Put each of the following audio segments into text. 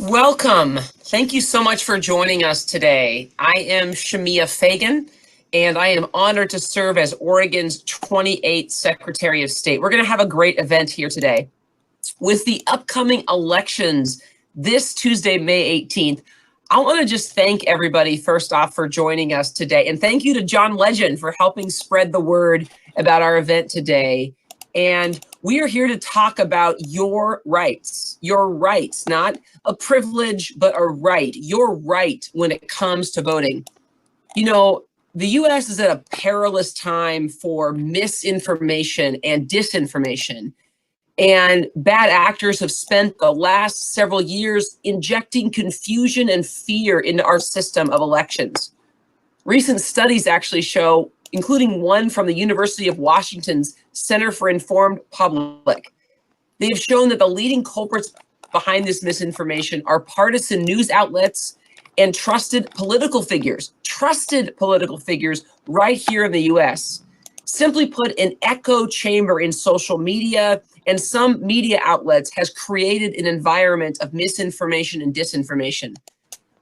Welcome. Thank you so much for joining us today. I am Shemia Fagan, and I am honored to serve as Oregon's 28th Secretary of State. We're going to have a great event here today. With the upcoming elections this Tuesday, May 18th, I want to just thank everybody first off for joining us today. And thank you to John Legend for helping spread the word about our event today. And we are here to talk about your rights, not a privilege, but a right, your right when it comes to voting. You know, the U.S. is at a perilous time for misinformation and disinformation. And bad actors have spent the last several years injecting confusion and fear into our system of elections. Recent studies actually show, including one from the University of Washington's Center for Informed Public, they have shown that the leading culprits behind this misinformation are partisan news outlets and trusted political figures right here in the US. Simply put, an echo chamber in social media and some media outlets has created an environment of misinformation and disinformation.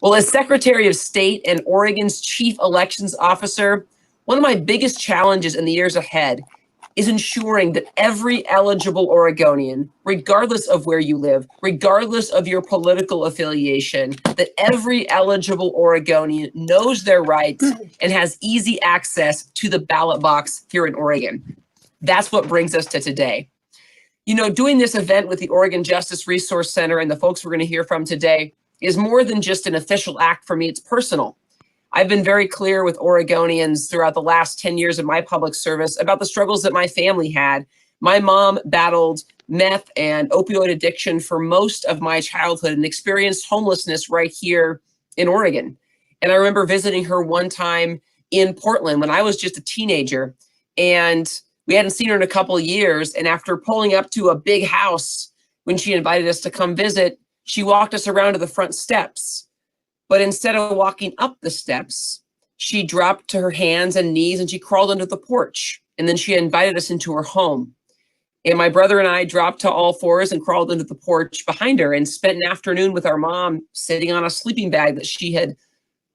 Well, as Secretary of State and Oregon's Chief Elections Officer, one of my biggest challenges in the years ahead is ensuring that every eligible Oregonian, regardless of where you live, regardless of your political affiliation, that every eligible Oregonian knows their rights and has easy access to the ballot box here in Oregon. That's what brings us to today. You know, doing this event with the Oregon Justice Resource Center and the folks we're going to hear from today is more than just an official act for me, it's personal. I've been very clear with Oregonians throughout the last 10 years of my public service about the struggles that my family had. My mom battled meth and opioid addiction for most of my childhood and experienced homelessness right here in Oregon. And I remember visiting her one time in Portland when I was just a teenager, and we hadn't seen her in a couple of years. And after pulling up to a big house when she invited us to come visit, she walked us around to the front steps. But instead of walking up the steps, she dropped to her hands and knees and she crawled under the porch. And then she invited us into her home. And my brother and I dropped to all fours and crawled into the porch behind her and spent an afternoon with our mom sitting on a sleeping bag that she had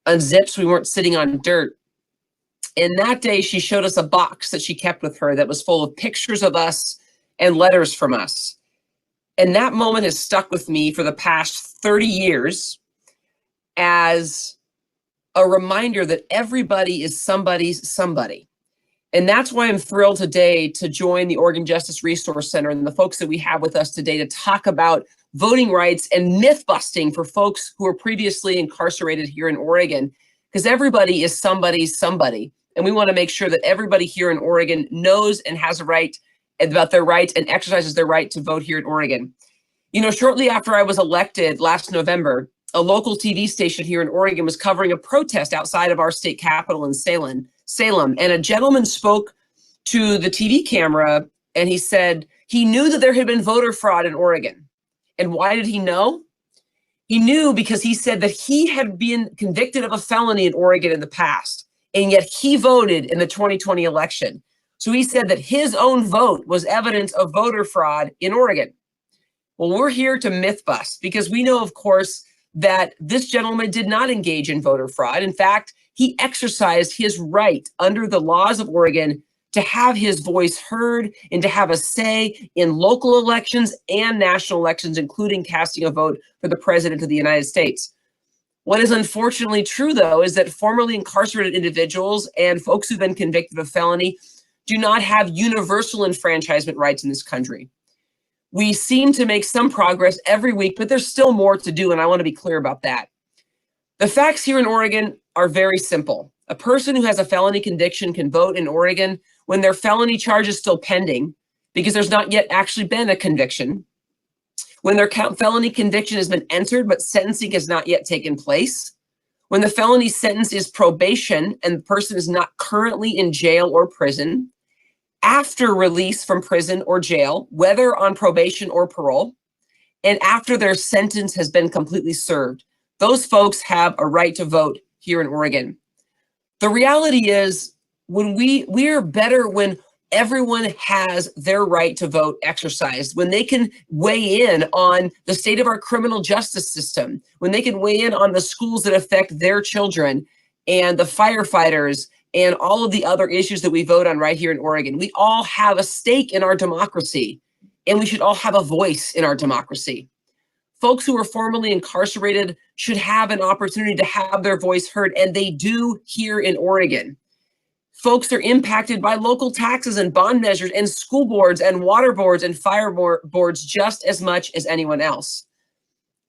unzipped so we weren't sitting on dirt. And that day she showed us a box that she kept with her that was full of pictures of us and letters from us. And that moment has stuck with me for the past 30 years as a reminder that everybody is somebody's somebody. And that's why I'm thrilled today to join the Oregon Justice Resource Center and the folks that we have with us today to talk about voting rights and myth busting for folks who are previously incarcerated here in Oregon, because everybody is somebody's somebody. And we want to make sure that everybody here in Oregon knows and has a right about their rights and exercises their right to vote here in Oregon. You know, shortly after I was elected last November, a local TV station here in Oregon was covering a protest outside of our state capitol in Salem. And a gentleman spoke to the TV camera and he said he knew that there had been voter fraud in Oregon. And why did he know? He knew because he said that he had been convicted of a felony in Oregon in the past, and yet he voted in the 2020 election. So he said that his own vote was evidence of voter fraud in Oregon. Well, we're here to myth bust because we know, of course, that this gentleman did not engage in voter fraud. In fact, he exercised his right under the laws of Oregon to have his voice heard and to have a say in local elections and national elections, including casting a vote for the president of the United States. What is unfortunately true, though, is that formerly incarcerated individuals and folks who've been convicted of felony do not have universal enfranchisement rights in this country. We seem to make some progress every week, but there's still more to do, and I want to be clear about that. The facts here in Oregon are very simple. A person who has a felony conviction can vote in Oregon when their felony charge is still pending because there's not yet actually been a conviction. When their felony conviction has been entered, but sentencing has not yet taken place. When the felony sentence is probation and the person is not currently in jail or prison. After release from prison or jail, whether on probation or parole, and after their sentence has been completely served. Those folks have a right to vote here in Oregon. The reality is, when we are better when everyone has their right to vote exercised, when they can weigh in on the state of our criminal justice system, when they can weigh in on the schools that affect their children and the firefighters and all of the other issues that we vote on right here in Oregon. We all have a stake in our democracy, and we should all have a voice in our democracy. Folks who are formerly incarcerated should have an opportunity to have their voice heard, and they do here in Oregon. Folks are impacted by local taxes and bond measures and school boards and water boards and fire boards just as much as anyone else.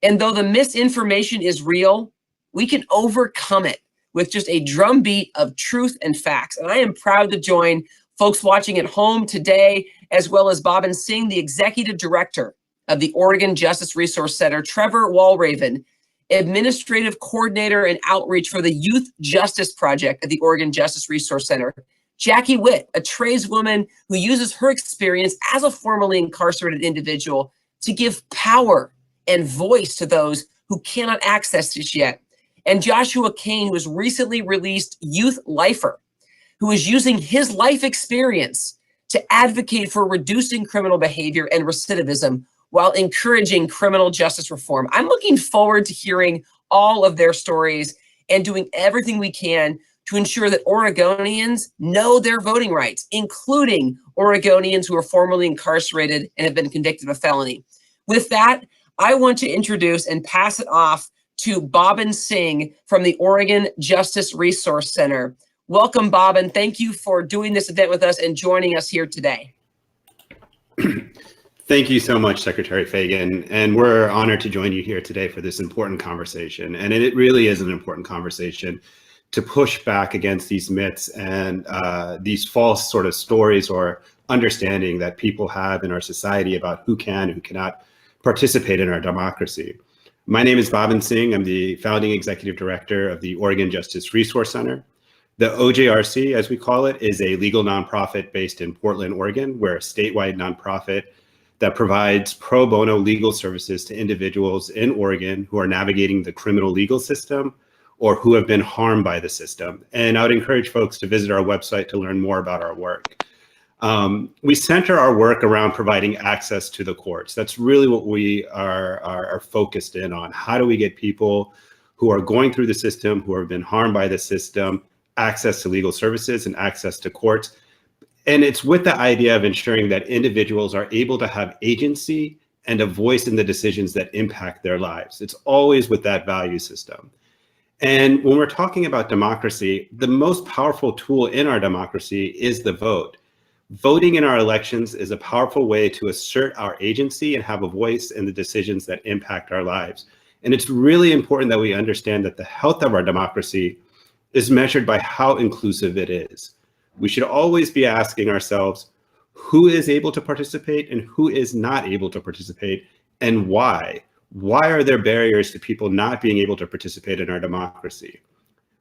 And though the misinformation is real, we can overcome it with just a drumbeat of truth and facts. And I am proud to join folks watching at home today, as well as Babin Singh, the Executive Director of the Oregon Justice Resource Center, Trevor Walraven, Administrative Coordinator and Outreach for the Youth Justice Project at the Oregon Justice Resource Center, Jackie Witt, a tradeswoman who uses her experience as a formerly incarcerated individual to give power and voice to those who cannot access this yet, and Joshua Kane, who has recently released Youth Lifer, who is using his life experience to advocate for reducing criminal behavior and recidivism while encouraging criminal justice reform. I'm looking forward to hearing all of their stories and doing everything we can to ensure that Oregonians know their voting rights, including Oregonians who are formerly incarcerated and have been convicted of a felony. With that, I want to introduce and pass it off to Babin Singh from the Oregon Justice Resource Center. Welcome, Babin. Thank you for doing this event with us and joining us here today. Thank you so much, Secretary Fagan, and we're honored to join you here today for this important conversation. And it really is an important conversation to push back against these myths and these false sort of stories or understanding that people have in our society about who can and who cannot participate in our democracy. My name is Babin Singh. I'm the founding executive director of the Oregon Justice Resource Center. The OJRC, as we call it, is a legal nonprofit based in Portland, Oregon. We're a statewide nonprofit that provides pro bono legal services to individuals in Oregon who are navigating the criminal legal system or who have been harmed by the system. And I would encourage folks to visit our website to learn more about our work. We center our work around providing access to the courts. That's really what we are focused in on. How do we get people who are going through the system, who have been harmed by the system, access to legal services and access to courts? And it's with the idea of ensuring that individuals are able to have agency and a voice in the decisions that impact their lives. It's always with that value system. And when we're talking about democracy, the most powerful tool in our democracy is the vote. Voting in our elections is a powerful way to assert our agency and have a voice in the decisions that impact our lives. And it's really important that we understand that the health of our democracy is measured by how inclusive it is. We should always be asking ourselves, who is able to participate and who is not able to participate, and why? Why are there barriers to people not being able to participate in our democracy?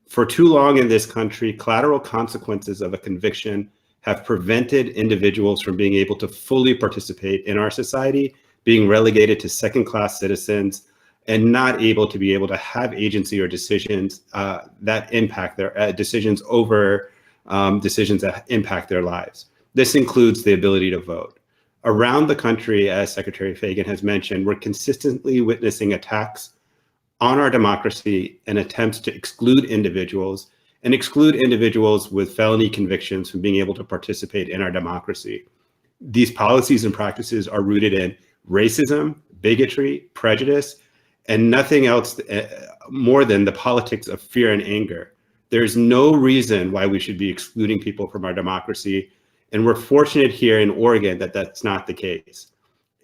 For too long in this country, collateral consequences of a conviction have prevented individuals from being able to fully participate in our society, being relegated to second-class citizens, and not able to be able to have agency or decisions that impact their decisions over decisions that impact their lives. This includes the ability to vote. Around the country, as Secretary Fagan has mentioned, we're consistently witnessing attacks on our democracy and attempts to exclude individuals with felony convictions from being able to participate in our democracy. These policies and practices are rooted in racism, bigotry, prejudice, and nothing else more than the politics of fear and anger. There's no reason why we should be excluding people from our democracy. And we're fortunate here in Oregon that that's not the case.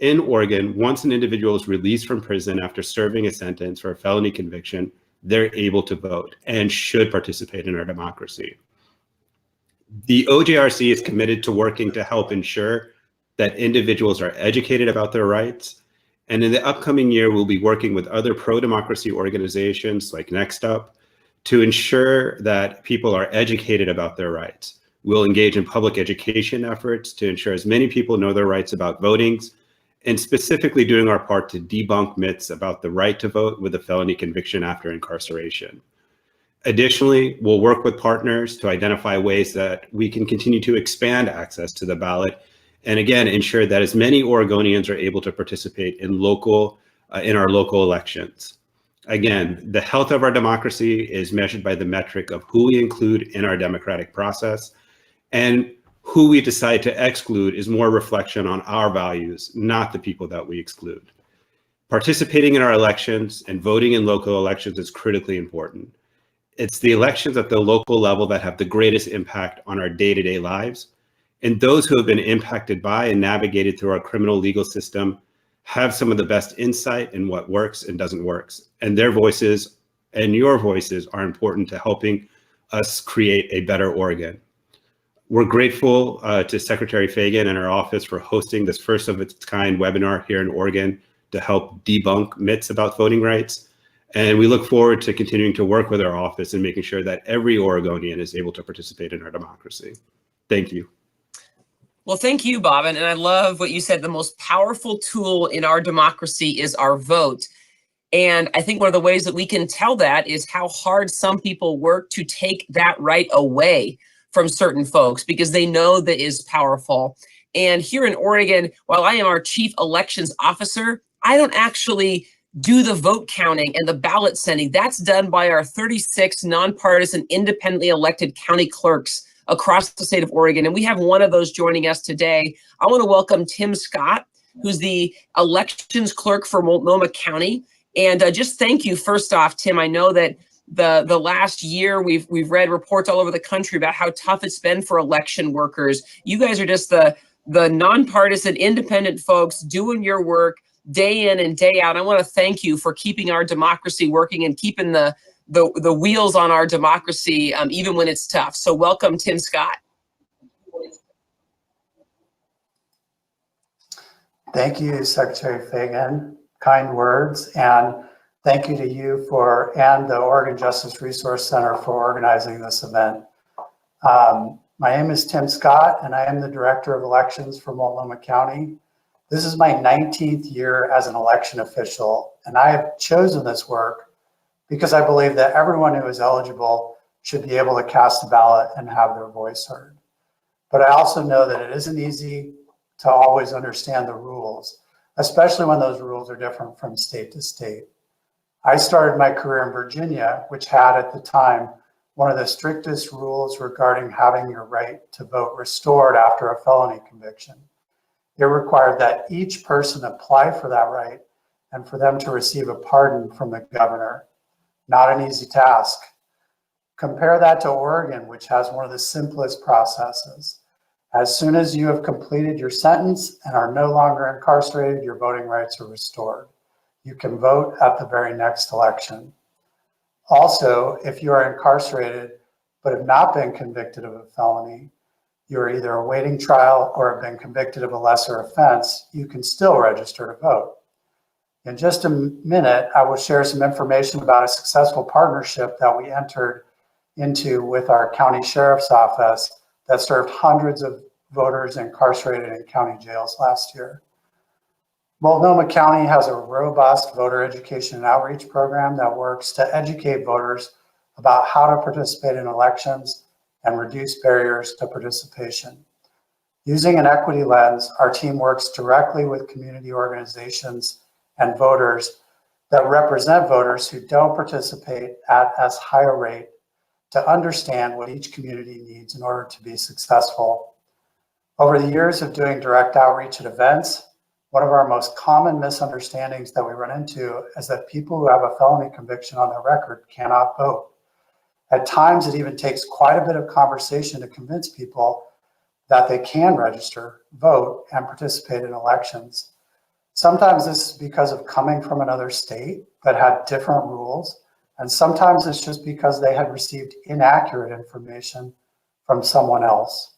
In Oregon, once an individual is released from prison after serving a sentence for a felony conviction, they're able to vote and should participate in our democracy. The OJRC is committed to working to help ensure that individuals are educated about their rights. And in the upcoming year, we'll be working with other pro-democracy organizations like Next Up to ensure that people are educated about their rights. We'll engage in public education efforts to ensure as many people know their rights about voting, and specifically doing our part to debunk myths about the right to vote with a felony conviction after incarceration. Additionally, we'll work with partners to identify ways that we can continue to expand access to the ballot, and again, ensure that as many Oregonians are able to participate in our local elections. Again, the health of our democracy is measured by the metric of who we include in our democratic process, and who we decide to exclude is more reflection on our values, not the people that we exclude. Participating in our elections and voting in local elections is critically important. It's the elections at the local level that have the greatest impact on our day-to-day lives. And those who have been impacted by and navigated through our criminal legal system have some of the best insight in what works and doesn't work. And their voices and your voices are important to helping us create a better Oregon. We're grateful to Secretary Fagan and our office for hosting this first of its kind webinar here in Oregon to help debunk myths about voting rights. And we look forward to continuing to work with our office and making sure that every Oregonian is able to participate in our democracy. Thank you. Well, thank you, Bobbin. And I love what you said. The most powerful tool in our democracy is our vote. And I think one of the ways that we can tell that is how hard some people work to take that right away from certain folks because they know that is powerful. And here in Oregon, while I am our chief elections officer, I don't actually do the vote counting and the ballot sending. That's done by our 36 nonpartisan, independently elected county clerks across the state of Oregon. And we have one of those joining us today. I want to welcome Tim Scott, who's the elections clerk for Multnomah County. And just thank you, first off, Tim. I know that the last year we've read reports all over the country about how tough it's been for election workers. You guys are just the nonpartisan, independent folks doing your work day in and day out. I want to thank you for keeping our democracy working and keeping the wheels on our democracy, even when it's tough. So welcome, Tim Scott. Thank you, Secretary Fagan. Kind words, and thank you to you and the Oregon Justice Resource Center for organizing this event. My name is Tim Scott, and I am the Director of Elections for Multnomah County. This is my 19th year as an election official, and I have chosen this work because I believe that everyone who is eligible should be able to cast a ballot and have their voice heard. But I also know that it isn't easy to always understand the rules, especially when those rules are different from state to state. I started my career in Virginia, which had at the time one of the strictest rules regarding having your right to vote restored after a felony conviction. It required that each person apply for that right and for them to receive a pardon from the governor. Not an easy task. Compare that to Oregon, which has one of the simplest processes. As soon as you have completed your sentence and are no longer incarcerated, your voting rights are restored. You can vote at the very next election. Also, if you are incarcerated but have not been convicted of a felony, you are either awaiting trial or have been convicted of a lesser offense, you can still register to vote. In just a minute, I will share some information about a successful partnership that we entered into with our county sheriff's office that served hundreds of voters incarcerated in county jails last year. Multnomah County has a robust voter education and outreach program that works to educate voters about how to participate in elections and reduce barriers to participation. Using an equity lens, our team works directly with community organizations and voters that represent voters who don't participate at as high a rate to understand what each community needs in order to be successful. Over the years of doing direct outreach at events, one of our most common misunderstandings that we run into is that people who have a felony conviction on their record cannot vote. At times, it even takes quite a bit of conversation to convince people that they can register, vote, and participate in elections. Sometimes this is because of coming from another state that had different rules, and sometimes it's just because they had received inaccurate information from someone else.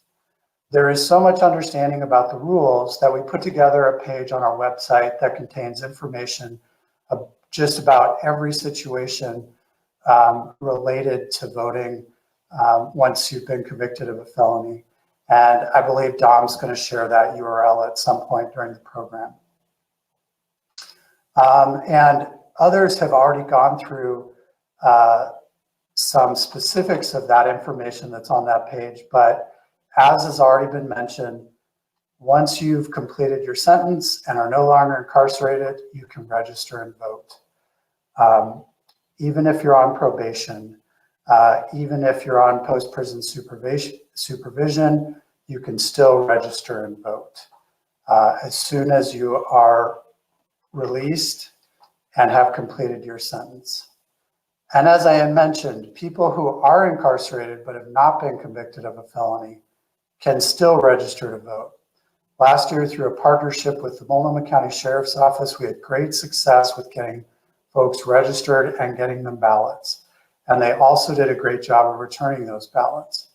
There is so much understanding about the rules that we put together a page on our website that contains information of just about every situation related to voting once you've been convicted of a felony. And I believe Dom's going to share that URL at some point during the program. And others have already gone through some specifics of that information that's on that page. But as has already been mentioned, once you've completed your sentence and are no longer incarcerated, you can register and vote. Even if you're on probation, even if you're on post-prison supervision, you can still register and vote. As soon as you are released and have completed your sentence. And as I had mentioned, people who are incarcerated but have not been convicted of a felony can still register to vote. Last year, through a partnership with the Multnomah County Sheriff's Office, we had great success with getting folks registered and getting them ballots. And they also did a great job of returning those ballots.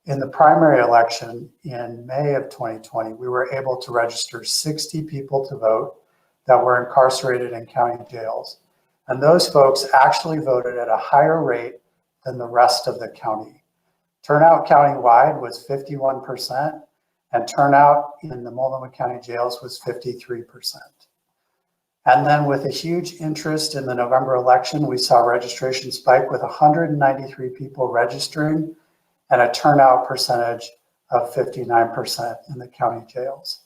In the primary election in May of 2020, we were able to register 60 people to vote that were incarcerated in county jails. And those folks actually voted at a higher rate than the rest of the county. Turnout countywide was 51%, and turnout in the Multnomah County jails was 53%. And then with a huge interest in the November election, we saw registration spike with 193 people registering and a turnout percentage of 59% in the county jails.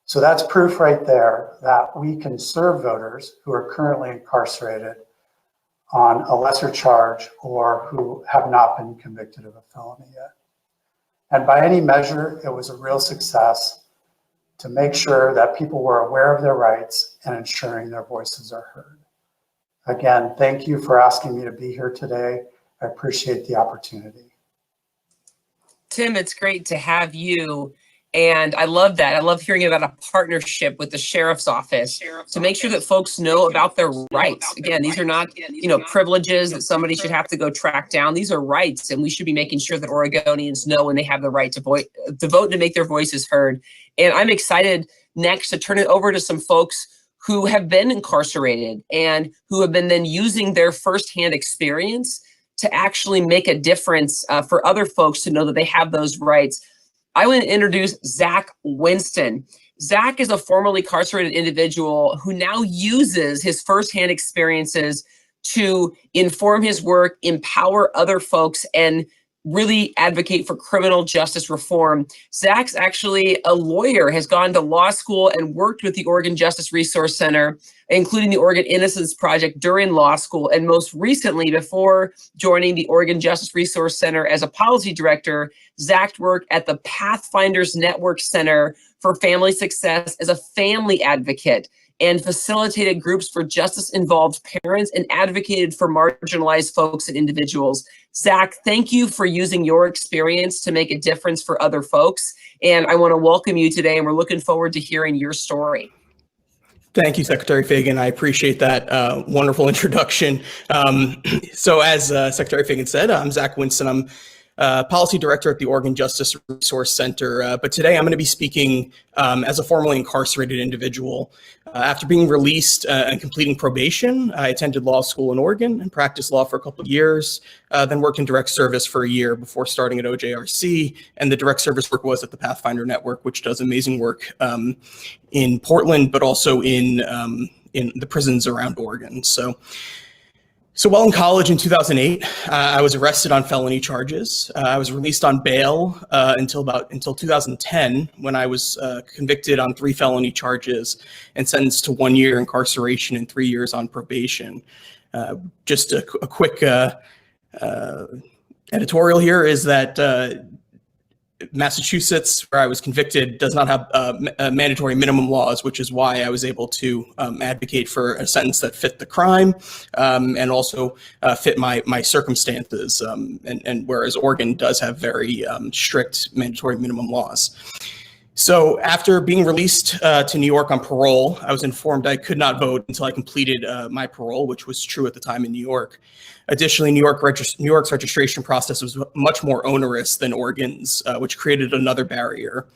So that's proof right there that we can serve voters who are currently incarcerated on a lesser charge or who have not been convicted of a felony yet. And by any measure, it was a real success to make sure that people were aware of their rights and ensuring their voices are heard. Again, thank you for asking me to be here today. I appreciate the opportunity. Tim, it's great to have you. And I love that. I love hearing about a partnership with the sheriff's office to make sure that folks know about their rights. Again, these are not, privileges that somebody should have to go track down. These are rights, and we should be making sure that Oregonians know when they have the right to vote and to make their voices heard. And I'm excited next to turn it over to some folks who have been incarcerated and who have been then using their firsthand experience to actually make a difference for other folks to know that they have those rights. I want to introduce Zach Winston. Zach is a formerly incarcerated individual who now uses his firsthand experiences to inform his work, empower other folks, and really advocate for criminal justice reform. Zach's actually a lawyer, has gone to law school and worked with the Oregon Justice Resource Center, including the Oregon Innocence Project during law school. And most recently, before joining the Oregon Justice Resource Center as a policy director, Zach worked at the Pathfinders Network Center for Family Success as a family advocate and facilitated groups for justice-involved parents and advocated for marginalized folks and individuals. Zach, thank you for using your experience to make a difference for other folks. And I want to welcome you today, and we're looking forward to hearing your story. Thank you, Secretary Fagan. I appreciate that wonderful introduction. So as Secretary Fagan said, I'm Zach Winston. I'm Policy Director at the Oregon Justice Resource Center. But today I'm going to be speaking as a formerly incarcerated individual. After being released and completing probation, I attended law school in Oregon and practiced law for a couple of years, then worked in direct service for a year before starting at OJRC. And the direct service work was at the Pathfinder Network, which does amazing work in Portland, but also in the prisons around Oregon. So while in college in 2008, I was arrested on felony charges. I was released on bail until 2010, when I was convicted on 3 felony charges and sentenced to 1 year incarceration and 3 years on probation. Just a quick editorial here is that Massachusetts, where I was convicted, does not have mandatory minimum laws, which is why I was able to advocate for a sentence that fit the crime and also fit my circumstances. And whereas Oregon does have very strict mandatory minimum laws. So after being released to New York on parole, I was informed I could not vote until I completed my parole, which was true at the time in New York. Additionally, New York's registration process was much more onerous than Oregon's, which created another barrier.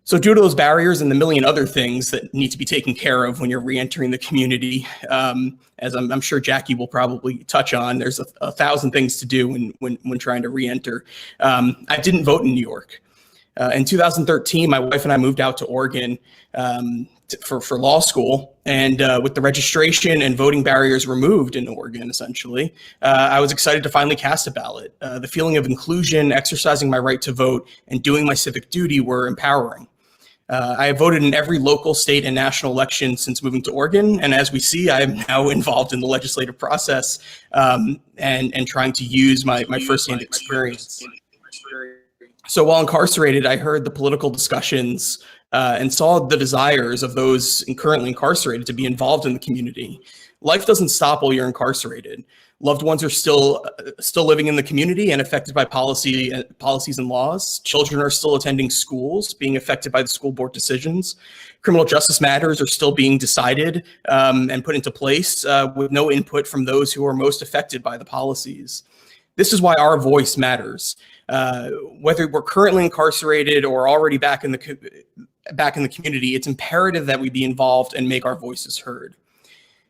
So due to those barriers and the million other things that need to be taken care of when you're reentering the community, as I'm sure Jackie will probably touch on, there's a thousand things to do when trying to reenter. I didn't vote in New York. In 2013, my wife and I moved out to Oregon for law school. And with the registration and voting barriers removed in Oregon, essentially, I was excited to finally cast a ballot. The feeling of inclusion, exercising my right to vote, and doing my civic duty were empowering. I have voted in every local, state, and national election since moving to Oregon. And as we see, I am now involved in the legislative process and trying to use my firsthand experience. So while incarcerated, I heard the political discussions and saw the desires of those currently incarcerated to be involved in the community. Life doesn't stop while you're incarcerated. Loved ones are still living in the community and affected by policies and laws. Children are still attending schools, being affected by the school board decisions. Criminal justice matters are still being decided and put into place with no input from those who are most affected by the policies. This is why our voice matters. Whether we're currently incarcerated or already back in the community, it's imperative that we be involved and make our voices heard.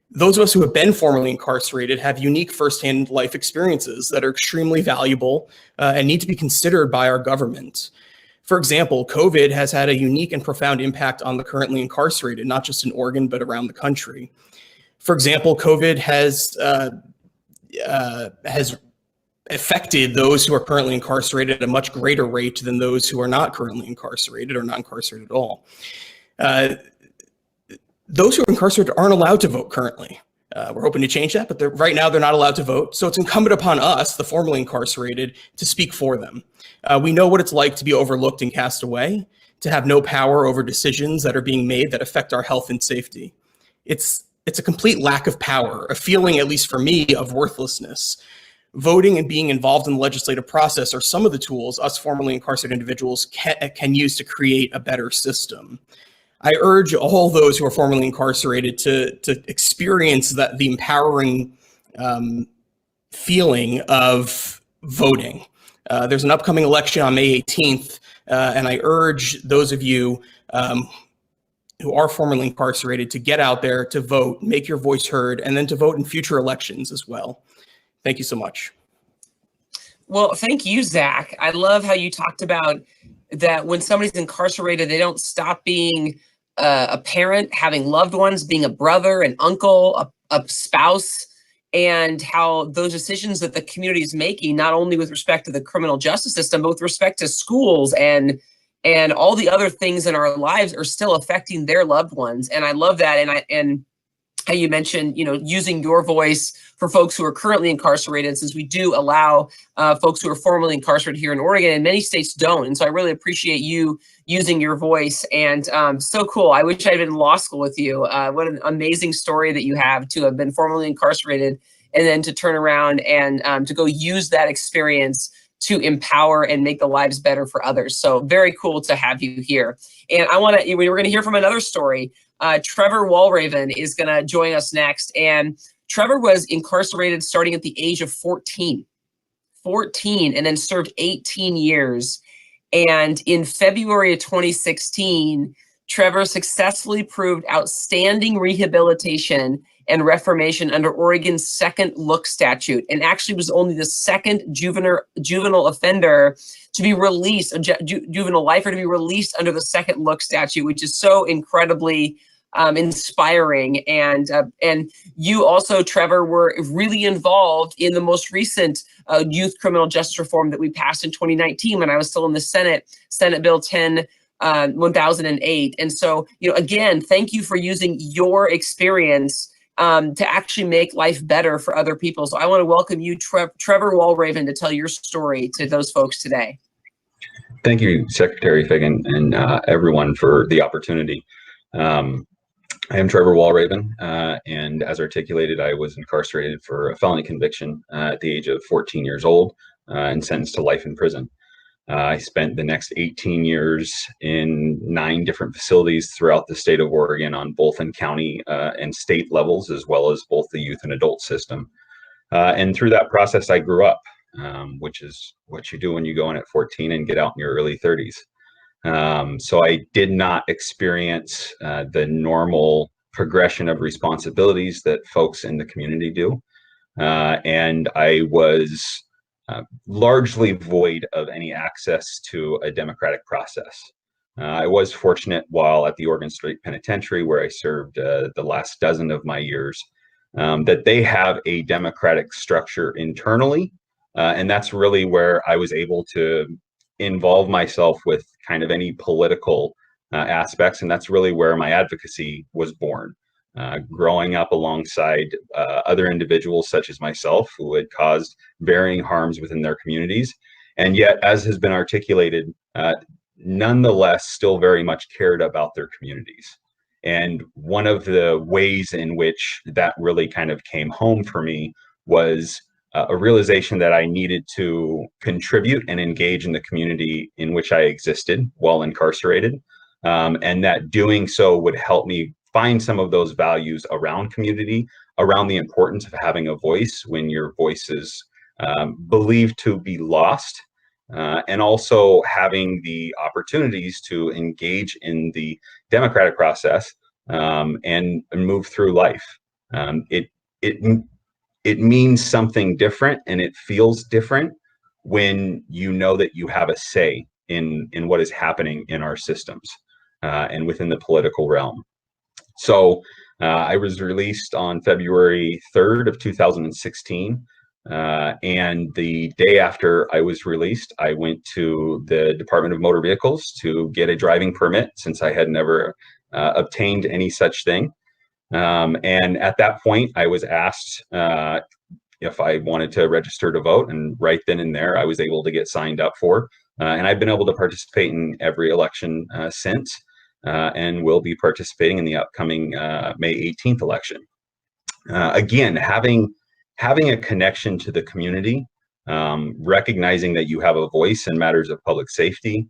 Those of us who have been formerly incarcerated have unique firsthand life experiences that are extremely valuable and need to be considered by our government. For example, COVID has had a unique and profound impact on the currently incarcerated, not just in Oregon, but around the country. For example, COVID has affected those who are currently incarcerated at a much greater rate than those who are not currently incarcerated or not incarcerated at all. Those who are incarcerated aren't allowed to vote currently. We're hoping to change that, but right now they're not allowed to vote. So it's incumbent upon us, the formerly incarcerated, to speak for them. We know what it's like to be overlooked and cast away, to have no power over decisions that are being made that affect our health and safety. It's a complete lack of power, a feeling, at least for me, of worthlessness. Voting and being involved in the legislative process are some of the tools us formerly incarcerated individuals can use to create a better system. I urge all those who are formerly incarcerated to experience the empowering feeling of voting. There's an upcoming election on May 18th, and I urge those of you who are formerly incarcerated to get out there to vote, make your voice heard, and then to vote in future elections as well. Thank you so much. Well, thank you, Zach. I love how you talked about that when somebody's incarcerated, they don't stop being a parent, having loved ones, being a brother, an uncle, a spouse, and how those decisions that the community is making, not only with respect to the criminal justice system, but with respect to schools and all the other things in our lives are still affecting their loved ones. And I love that. And how you mentioned, using your voice for folks who are currently incarcerated, since we do allow folks who are formerly incarcerated here in Oregon, and many states don't. And so I really appreciate you using your voice. And so cool. I wish I'd been in law school with you. What an amazing story that you have to have been formerly incarcerated and then to turn around and to go use that experience to empower and make the lives better for others. So very cool to have you here. And we're going to hear from another story. Trevor Walraven is going to join us next. And Trevor was incarcerated starting at the age of 14, and then served 18 years. And in February of 2016, Trevor successfully proved outstanding rehabilitation and reformation under Oregon's second look statute, and actually was only the second juvenile offender to be released, a juvenile lifer to be released under the second look statute, which is so incredibly inspiring. And you also, Trevor, were really involved in the most recent youth criminal justice reform that we passed in 2019 when I was still in the Senate Bill 1008. And so, again, thank you for using your experience to actually make life better for other people. So I want to welcome you, Trevor Walraven, to tell your story to those folks today. Thank you, Secretary Fagan, and everyone for the opportunity. I am Trevor Walraven, and as articulated, I was incarcerated for a felony conviction at the age of 14 years old and sentenced to life in prison. I spent the next 18 years in 9 different facilities throughout the state of Oregon on both in county and state levels, as well as both the youth and adult system. And through that process, I grew up, which is what you do when you go in at 14 and get out in your early 30s. So I did not experience the normal progression of responsibilities that folks in the community do. And I was largely void of any access to a democratic process. I was fortunate while at the Oregon State Penitentiary, where I served the last dozen of my years, that they have a democratic structure internally. And that's really where I was able to involve myself with kind of any political aspects. And that's really where my advocacy was born. Growing up alongside other individuals such as myself who had caused varying harms within their communities. And yet, as has been articulated, nonetheless still very much cared about their communities. And one of the ways in which that really kind of came home for me was a realization that I needed to contribute and engage in the community in which I existed while incarcerated, and that doing so would help me find some of those values around community, around the importance of having a voice when your voice is believed to be lost, and also having the opportunities to engage in the democratic process and move through life. It means something different, and it feels different when you know that you have a say in what is happening in our systems and within the political realm. So I was released on February 3rd of 2016. And the day after I was released, I went to the Department of Motor Vehicles to get a driving permit, since I had never obtained any such thing. And at that point, I was asked if I wanted to register to vote, and right then and there, I was able to get signed up for. And I've been able to participate in every election since, and will be participating in the upcoming May 18th election. Again, having a connection to the community, recognizing that you have a voice in matters of public safety,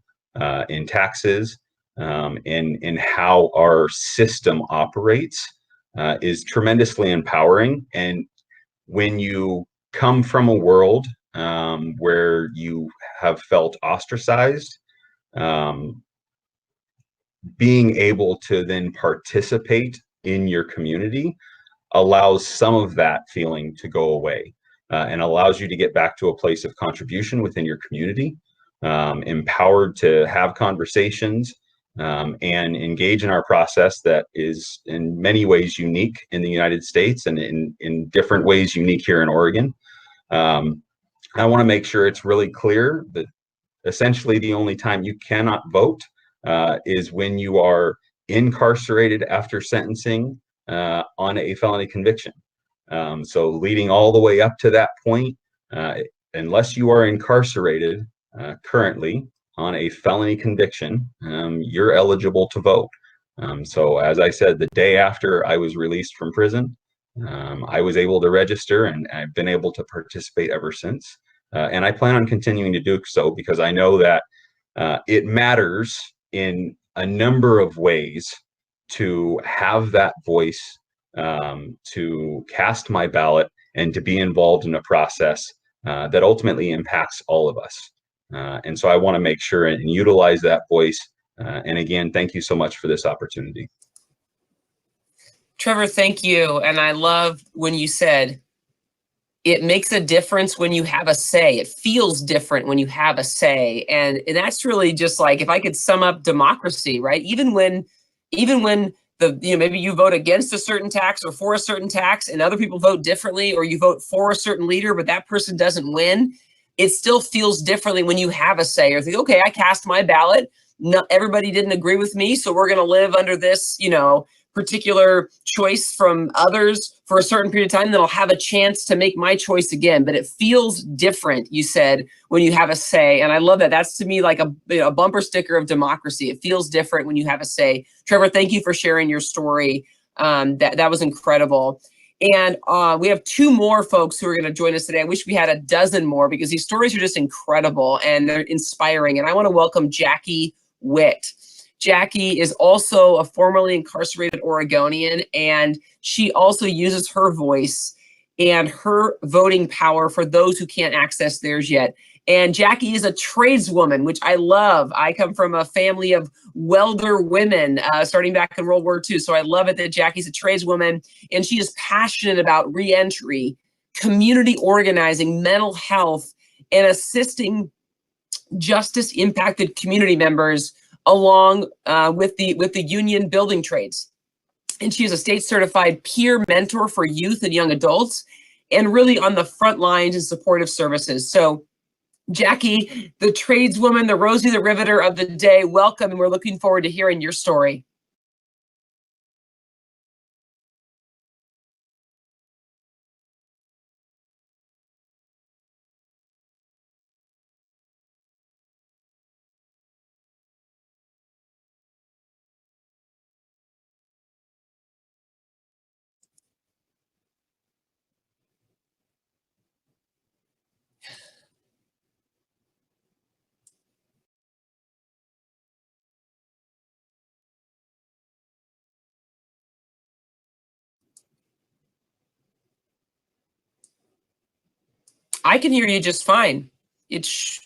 in taxes, in how our system operates, is tremendously empowering. And when you come from a world where you have felt ostracized, being able to then participate in your community allows some of that feeling to go away, and allows you to get back to a place of contribution within your community, empowered to have conversations and engage in our process that is in many ways unique in the United States, and in different ways unique here in Oregon. I want to make sure it's really clear that essentially the only time you cannot vote is when you are incarcerated after sentencing on a felony conviction. So leading all the way up to that point, unless you are incarcerated currently on a felony conviction, you're eligible to vote. So as I said, the day after I was released from prison, I was able to register, and I've been able to participate ever since. And I plan on continuing to do so, because I know that it matters in a number of ways to have that voice, to cast my ballot, and to be involved in a process that ultimately impacts all of us. And so I want to make sure and utilize that voice. And again, thank you so much for this opportunity. Trevor, thank you. And I love when you said, it makes a difference when you have a say. It feels different when you have a say. And that's really just like, if I could sum up democracy, right? Even when maybe you vote against a certain tax or for a certain tax, and other people vote differently, or you vote for a certain leader, but that person doesn't win, it still feels differently when you have a say, or think, okay, I cast my ballot. No, everybody didn't agree with me, so we're going to live under this, particular choice from others for a certain period of time, then I'll have a chance to make my choice again. But it feels different, you said, when you have a say. And I love that. That's to me like a bumper sticker of democracy. It feels different when you have a say. Trevor, thank you for sharing your story. That was incredible. And we have two more folks who are going to join us today. I wish we had a dozen more, because these stories are just incredible and they're inspiring. And I want to welcome Jackie Witt. Jackie is also a formerly incarcerated Oregonian, and she also uses her voice and her voting power for those who can't access theirs yet. And Jackie is a tradeswoman, which I love. I come from a family of welder women starting back in World War II. So I love it that Jackie's a tradeswoman, and she is passionate about reentry, community organizing, mental health, and assisting justice-impacted community members along with the union building trades. And she is a state certified peer mentor for youth and young adults, and really on the front lines in supportive services. So Jackie, the tradeswoman, the Rosie the Riveter of the day, welcome, and we're looking forward to hearing your story. I can hear you just fine. It's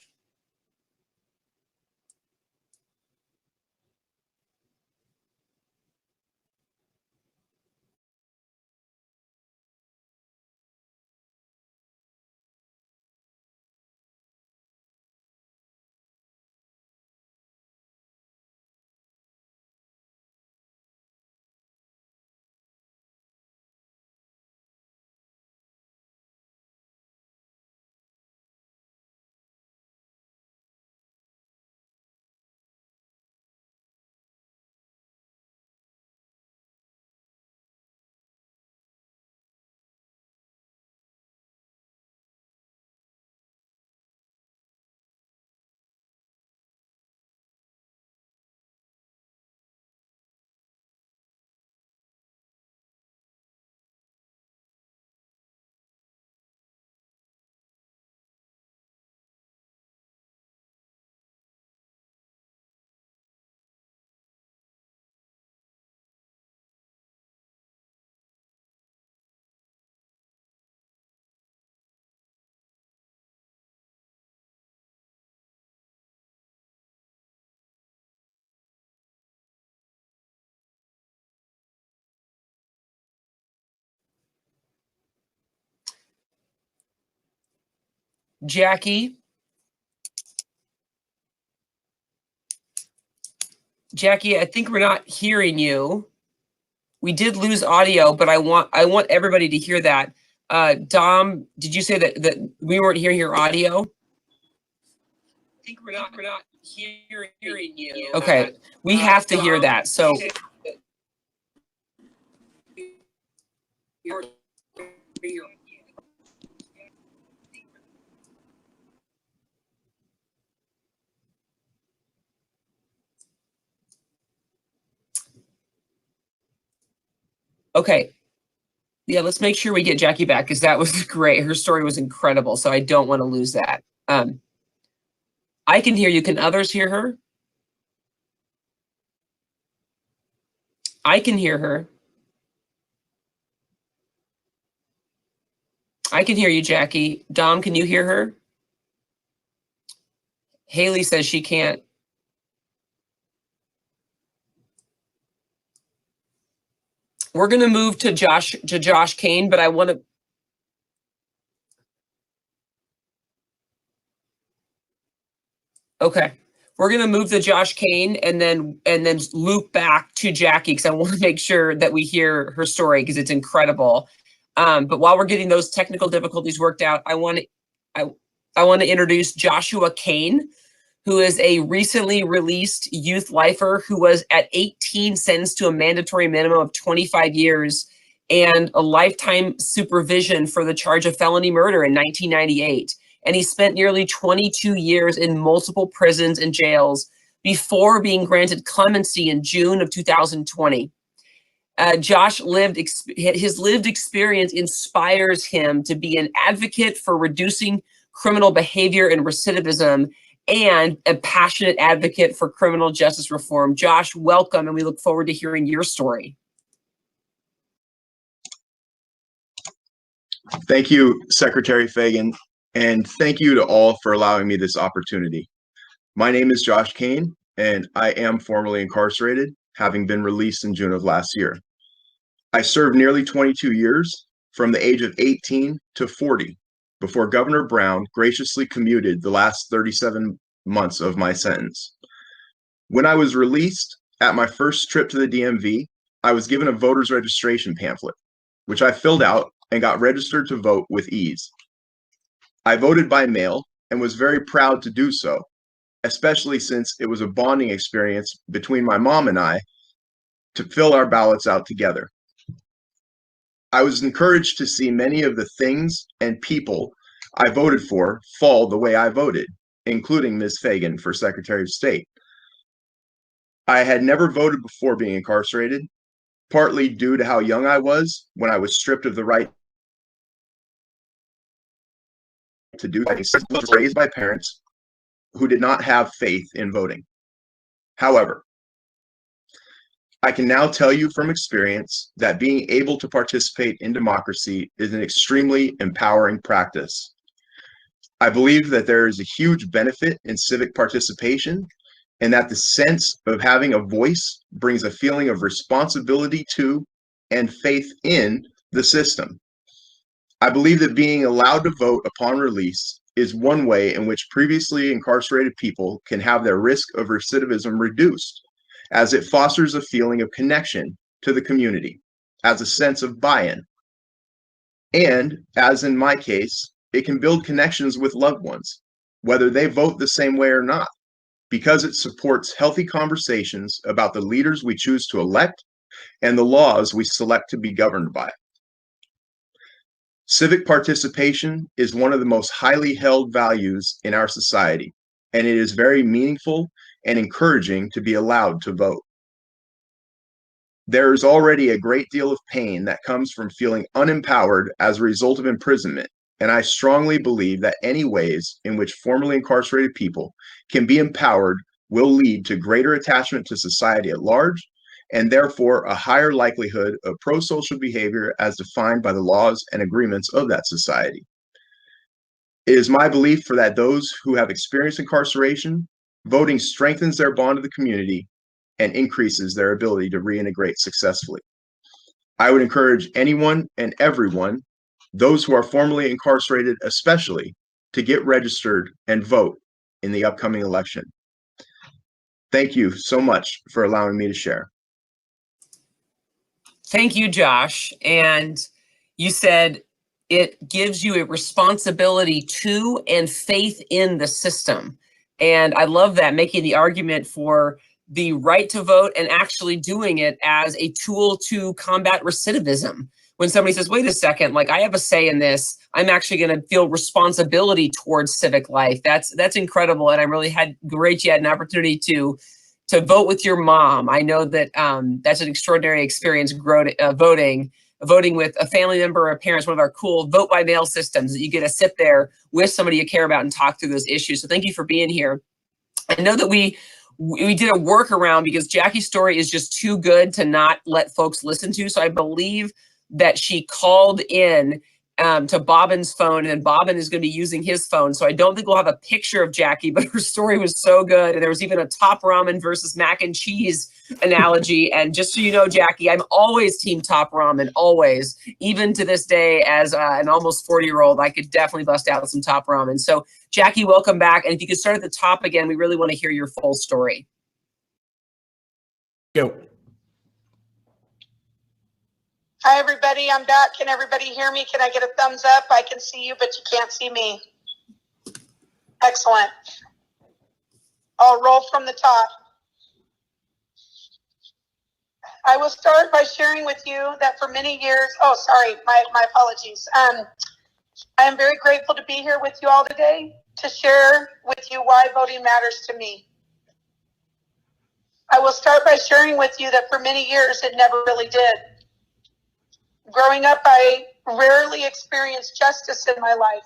Jackie. Jackie, I think we're not hearing you. We did lose audio, but I want everybody to hear that. Dom, did you say that we weren't hearing your audio? I think we're not hearing you. Okay, we have to hear that. So okay. Yeah, let's make sure we get Jackie back because that was great. Her story was incredible, so I don't want to lose that. I can hear you. Can others hear her? I can hear her. I can hear you, Jackie. Dom, can you hear her? Haley says she can't. We're going to move to Josh Kane, but I want to. Okay. We're going to move to Josh Kane and then loop back to Jackie because I want to make sure that we hear her story because it's incredible. But while we're getting those technical difficulties worked out, I want to introduce Joshua Kane, who is a recently released youth lifer who was at 18 sentenced to a mandatory minimum of 25 years and a lifetime supervision for the charge of felony murder in 1998. And he spent nearly 22 years in multiple prisons and jails before being granted clemency in June of 2020. His lived experience inspires him to be an advocate for reducing criminal behavior and recidivism and a passionate advocate for criminal justice reform. Josh, welcome, and we look forward to hearing your story. Thank you, Secretary Fagan, and thank you to all for allowing me this opportunity. My name is Josh Kane, and I am formerly incarcerated, having been released in June of last year. I served nearly 22 years, from the age of 18 to 40, before Governor Brown graciously commuted the last 37 months of my sentence. When I was released at my first trip to the DMV, I was given a voter's registration pamphlet, which I filled out and got registered to vote with ease. I voted by mail and was very proud to do so, especially since it was a bonding experience between my mom and I to fill our ballots out together. I was encouraged to see many of the things and people I voted for fall the way I voted, including Ms. Fagan for Secretary of State. I had never voted before being incarcerated, partly due to how young I was when I was stripped of the right to do things. I was raised by parents who did not have faith in voting. However, I can now tell you from experience that being able to participate in democracy is an extremely empowering practice. I believe that there is a huge benefit in civic participation, and that the sense of having a voice brings a feeling of responsibility to and faith in the system. I believe that being allowed to vote upon release is one way in which previously incarcerated people can have their risk of recidivism reduced, as it fosters a feeling of connection to the community, as a sense of buy-in. And, as in my case, it can build connections with loved ones, whether they vote the same way or not, because it supports healthy conversations about the leaders we choose to elect and the laws we select to be governed by. Civic participation is one of the most highly held values in our society, and it is very meaningful and encouraging to be allowed to vote. There is already a great deal of pain that comes from feeling unempowered as a result of imprisonment, and I strongly believe that any ways in which formerly incarcerated people can be empowered will lead to greater attachment to society at large, and therefore a higher likelihood of pro-social behavior as defined by the laws and agreements of that society. It is my belief that those who have experienced incarceration, voting strengthens their bond to the community and increases their ability to reintegrate successfully. I would encourage anyone and everyone, those who are formerly incarcerated especially, to get registered and vote in the upcoming election. Thank you so much for allowing me to share. Thank you, Josh. And you said it gives you a responsibility to and faith in the system. And I love that, making the argument for the right to vote and actually doing it as a tool to combat recidivism. When somebody says, wait a second, like I have a say in this, I'm actually going to feel responsibility towards civic life. That's incredible. And I'm really great you had an opportunity to vote with your mom. I know that that's an extraordinary experience, voting with a family member or parents, one of our cool vote by mail systems that you get to sit there with somebody you care about and talk through those issues. So thank you for being here. I know that we did a workaround because Jackie's story is just too good to not let folks listen to. So I believe that she called in to Bobbin's phone, and Bobbin is going to be using his phone. So I don't think we'll have a picture of Jackie, but her story was so good. And there was even a top ramen versus mac and cheese analogy. And just so you know, Jackie, I'm always team top ramen, always. Even to this day, as an almost 40-year-old, I could definitely bust out some top ramen. So Jackie, welcome back. And if you could start at the top again, we really want to hear your full story. Go. Hi, everybody. I'm back. Can everybody hear me? Can I get a thumbs up? I can see you, but you can't see me. Excellent. I'll roll from the top. I will start by sharing with you that for many years, my apologies. I am very grateful to be here with you all today to share with you why voting matters to me. I will start by sharing with you that for many years, it never really did. Growing up, I rarely experienced justice in my life.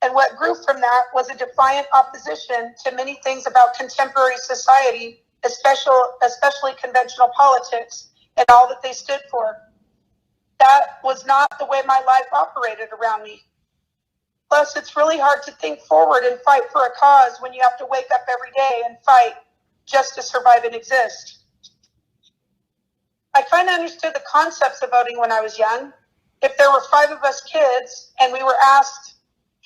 And what grew from that was a defiant opposition to many things about contemporary society, especially conventional politics and all that they stood for. That was not the way my life operated around me. Plus, it's really hard to think forward and fight for a cause when you have to wake up every day and fight just to survive and exist. I kind of understood the concepts of voting when I was young. If there were 5 of us kids and we were asked,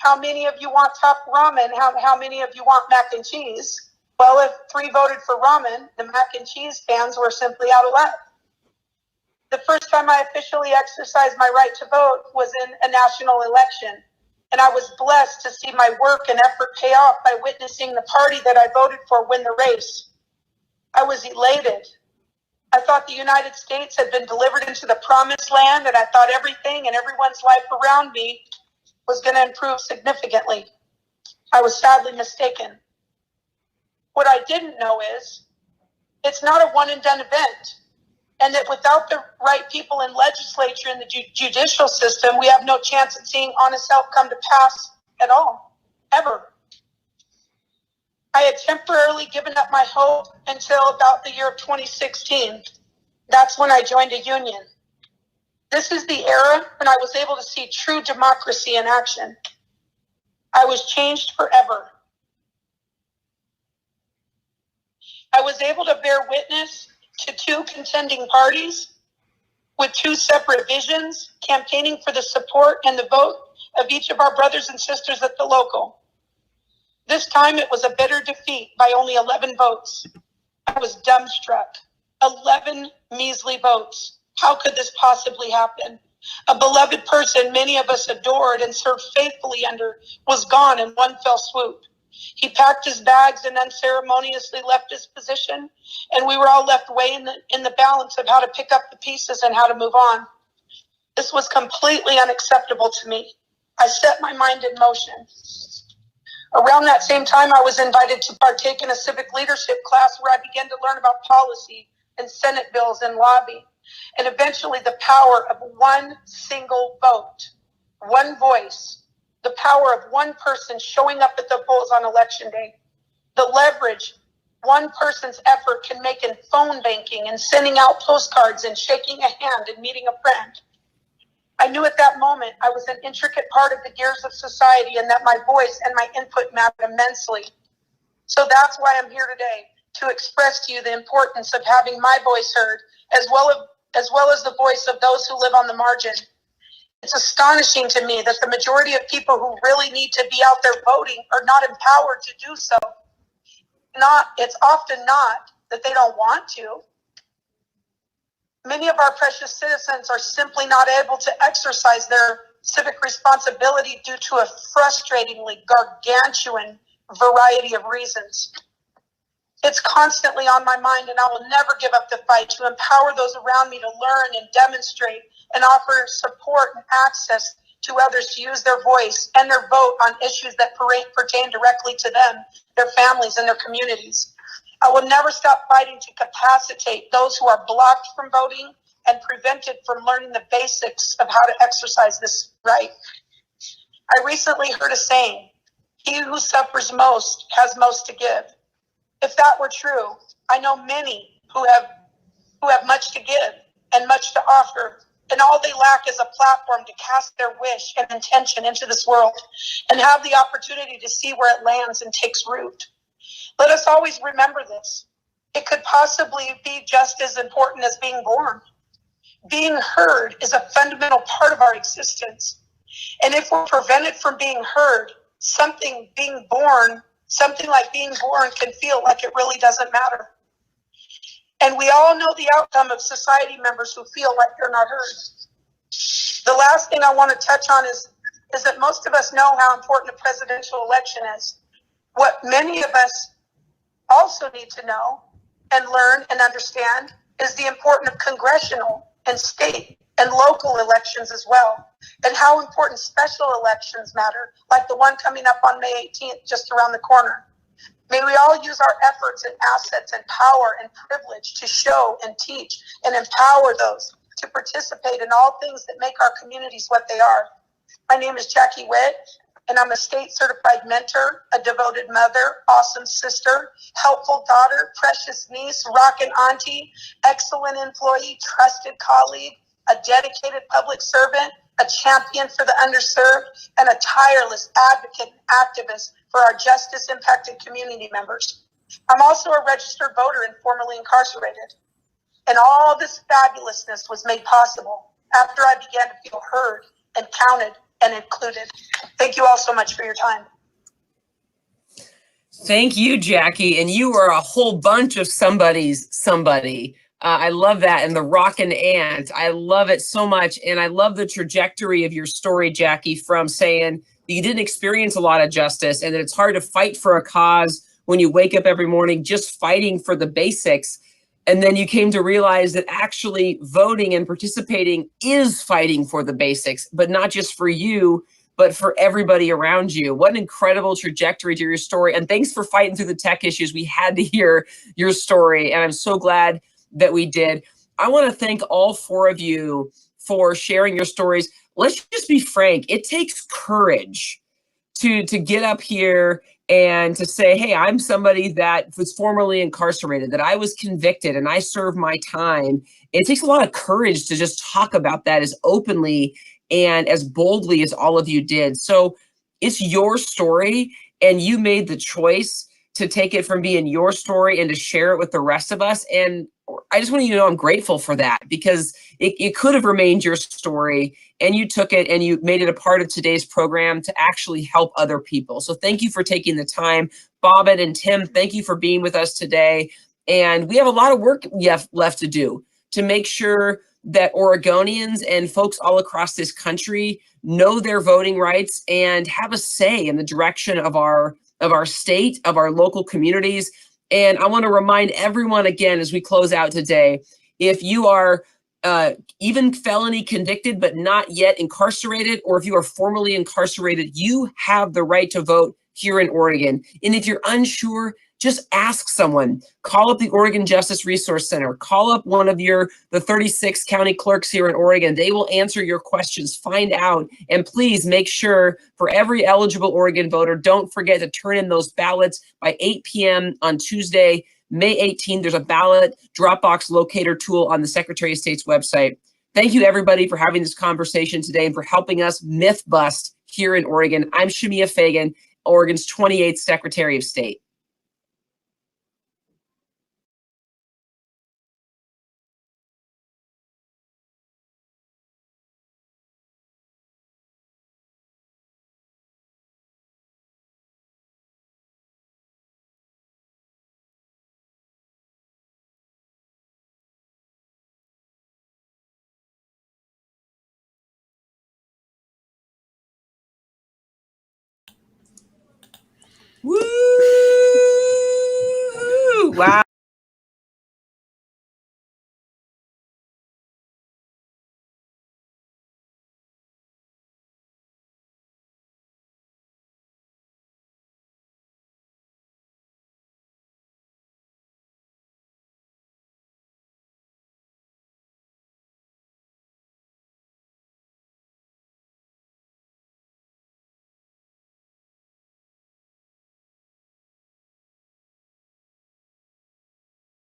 how many of you want top ramen? How many of you want mac and cheese? Well, if 3 voted for ramen, the mac and cheese fans were simply out of luck. The first time I officially exercised my right to vote was in a national election, and I was blessed to see my work and effort pay off by witnessing the party that I voted for win the race. I was elated. I thought the United States had been delivered into the promised land, and I thought everything and everyone's life around me was going to improve significantly. I was sadly mistaken. What I didn't know is it's not a one and done event, and that without the right people in legislature and the judicial system, we have no chance of seeing honest help come to pass at all, ever. I had temporarily given up my hope until about the year of 2016. That's when I joined a union. This is the era when I was able to see true democracy in action. I was changed forever. I was able to bear witness to 2 contending parties with 2 separate visions, campaigning for the support and the vote of each of our brothers and sisters at the local. This time it was a bitter defeat by only 11 votes. I was dumbstruck. 11 measly votes. How could this possibly happen? A beloved person many of us adored and served faithfully under was gone in one fell swoop. He packed his bags and unceremoniously left his position, and we were all left weighing in the balance of how to pick up the pieces and how to move on. This was completely unacceptable to me. I set my mind in motion. Around that same time, I was invited to partake in a civic leadership class where I began to learn about policy and Senate bills and lobby, and eventually the power of one single vote, one voice, the power of one person showing up at the polls on election day, the leverage one person's effort can make in phone banking and sending out postcards and shaking a hand and meeting a friend. I knew at that moment I was an intricate part of the gears of society and that my voice and my input mattered immensely. So that's why I'm here today, to express to you the importance of having my voice heard, as well as the voice of those who live on the margin. It's astonishing to me that the majority of people who really need to be out there voting are not empowered to do so. It's often not that they don't want to. Many of our precious citizens are simply not able to exercise their civic responsibility due to a frustratingly gargantuan variety of reasons. It's constantly on my mind, and I will never give up the fight to empower those around me to learn and demonstrate and offer support and access to others to use their voice and their vote on issues that pertain directly to them, their families, and their communities. I will never stop fighting to capacitate those who are blocked from voting and prevented from learning the basics of how to exercise this right. I recently heard a saying, "He who suffers most has most to give." If that were true, I know many who have much to give and much to offer, and all they lack is a platform to cast their wish and intention into this world and have the opportunity to see where it lands and takes root. Let us always remember this. It could possibly be just as important as being born. Being heard is a fundamental part of our existence. And if we're prevented from being heard, something like being born can feel like it really doesn't matter. And we all know the outcome of society members who feel like they're not heard. The last thing I want to touch on is that most of us know how important a presidential election is. What many of us also need to know and learn and understand is the importance of congressional and state and local elections as well, and how important special elections matter, like the one coming up on May 18th, just around the corner. May we all use our efforts and assets and power and privilege to show and teach and empower those to participate in all things that make our communities what they are. My name is Jackie Witt, and I'm a state certified mentor, a devoted mother, awesome sister, helpful daughter, precious niece, rockin' auntie, excellent employee, trusted colleague, a dedicated public servant, a champion for the underserved, and a tireless advocate and activist for our justice-impacted community members. I'm also a registered voter and formerly incarcerated. And all this fabulousness was made possible after I began to feel heard and counted and included. Thank you all so much for your time. Thank you, Jackie. And you are a whole bunch of somebody's somebody. I love that. And the rockin' ant. I love it so much. And I love the trajectory of your story, Jackie, from saying that you didn't experience a lot of justice and that it's hard to fight for a cause when you wake up every morning just fighting for the basics. And then you came to realize that actually voting and participating is fighting for the basics, but not just for you, but for everybody around you. What an incredible trajectory to your story. And thanks for fighting through the tech issues. We had to hear your story, and I'm so glad that we did. I want to thank all four of you for sharing your stories. Let's just be frank. It takes courage to get up here and to say, hey, I'm somebody that was formerly incarcerated, that I was convicted and I served my time. It takes a lot of courage to just talk about that as openly and as boldly as all of you did. So it's your story, and you made the choice to take it from being your story and to share it with the rest of us. And I just want you to know I'm grateful for that, because it could have remained your story, and you took it and you made it a part of today's program to actually help other people. So thank you for taking the time. Bobbin and Tim, thank you for being with us today. And we have a lot of work left to do to make sure that Oregonians and folks all across this country know their voting rights and have a say in the direction of our state, of our local communities. And I want to remind everyone again, as we close out today, if you are even felony convicted but not yet incarcerated, or if you are formerly incarcerated, you have the right to vote here in Oregon. And if you're unsure, just ask someone. Call up the Oregon Justice Resource Center. Call up one of the 36 county clerks here in Oregon. They will answer your questions. Find out. And please make sure, for every eligible Oregon voter, don't forget to turn in those ballots by 8 p.m. on Tuesday, May 18th. There's a ballot Dropbox locator tool on the Secretary of State's website. Thank you, everybody, for having this conversation today and for helping us myth bust here in Oregon. I'm Shemia Fagan, Oregon's 28th Secretary of State. Woo! Wow.